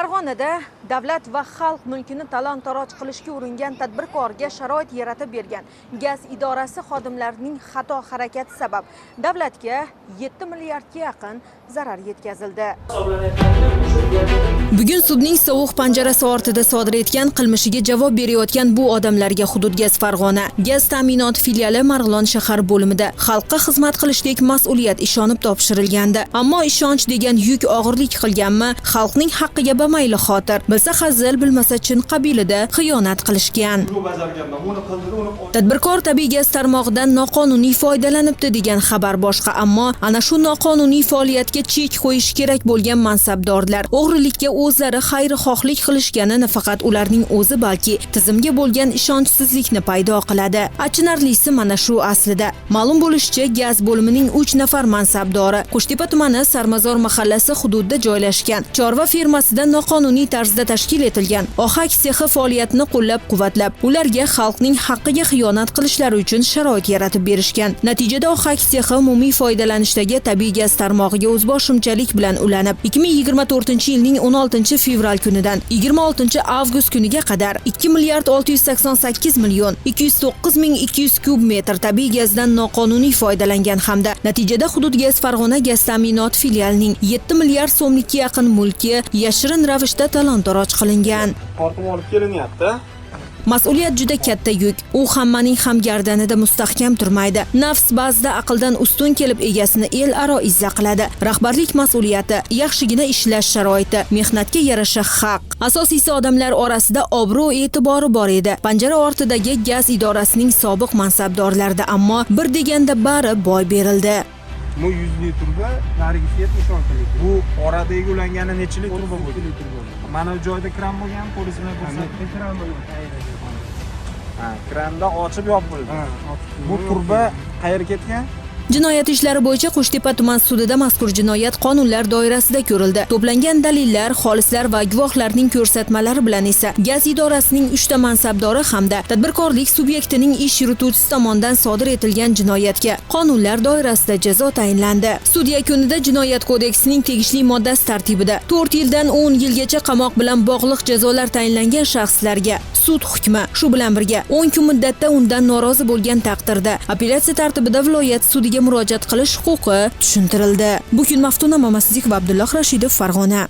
Farg'onada davlat va xalq mulkini talon-taroj qilishga uringan tadbirkorga sharoit yaratib bergan gaz idorasi xodimlarining xato harakati sabab davlatga 7 milliardga yaqin zarar yetkazildi. Bugun sudning sovuq panjarasi ortida sodir etgan qilmishiga javob berayotgan bu odamlarga Hudud Gaz Farg'ona gaz ta'minot filiali Marg'ilon shahar bo'limida xalqqa xizmat qilishlik mas'uliyat ishonib topshirilgandi. Ammo ishonch degan yuk og'irlik qilganmi? Xalqning haqqiga bamayli xotir, bilsa hazil, bilmasa chin qabilida xiyonat qilishgan. Tadbirkor tabiiy gaz tarmog'idan noqonuniy foydalanibdi degan xabar boshqa, ammo ana shu noqonuniy faoliyatga chek qo'yish kerak bo'lgan mansabdorlar o'g'rilikka o'zlari xayrixohlik qilishgani nafaqat ularning o'zi, balki tizimga bo'lgan ishonchsizlikni paydo qiladi. Achinarlisi mana shu aslida. Ma'lum bo'lishicha, gaz bo'limining 3 nafar mansabdori Qo'shtepa tumani Sarmazor mahallasi hududida joylashgan chorva fermasida noqonuniy tarzda tashkil etilgan ohak sexi faoliyatini qo'llab-quvvatlab, ularga xalqning haqqiga xiyonat qilishlari uchun sharoit yaratib berishgan. Natijada ohak sexi umumiy foydalanishdagi tabiiy gaz tarmog'iga o'zboshimchalik bilan ulanib, 2024-yilning 16 fevral kunidan 26 avgust kuniga qadar 2 milliard 688 million 209 ming 200 kub metr tabiiy gazdan noqonuniy foydalangan hamda natijada Hudud Gaz Farg'ona gaz ta'minot filialining 7 milliard so'mlikka yaqin mulki yashirin ravishda talon-taroj qilingan. Orqama olib kelinyapti. Mas'uliyat juda katta yuk. U hammaning ham gardanida mustahkam turmaydi. Nafs ba'zida aqldan ustun kelib egasini el aro izza qiladi. Rahbarlik mas'uliyati, yaxshigina ishlash sharoiti, mehnatga yarasha haq. Asosiysi odamlar orasida obro' e'tibori bor edi. Panjara ortidagi gaz idorasining sobiq mansabdorlarida, ammo bir deganda bari boy berildi. Bu 100 turba narigisiga 70 Bu oradagi ulangani nechlik turba bo'ldi? Mana bu joyda kran bo'lgan, polislar ko'rsatdi. Kran bo'lgan. Kranda ochib yopildi. Bu turba qayerga ketgan? Jinoyat ishlari bo'yicha Qo'shtepa tuman sudida mazkur jinoyat qonunlar doirasida ko'rildi. To'plangan dalillar, xolislar va guvohlarning ko'rsatmalari bilan esa gaz idorasining 3 ta mansabdori hamda tadbirkorlik subyektining ish yurituvchisi tomonidan sodir etilgan jinoyatga qonunlar doirasida jazo tayinlandi. Sud yakunida Jinoyat kodeksining tegishli moddasi tartibida 4 yildan 10 yilgacha qamoq bilan bog'liq jazolar tayinlangan shaxslarga sud hukmi, shu bilan birga 10 kun muddatda undan norozi bo'lgan taqdirda apellyatsiya tartibida viloyat sudiga murojaat qilish huquqi tushuntirildi. Bu kun Maftuna Mamasizlik va Abdulloh Rashidov, Farg'ona.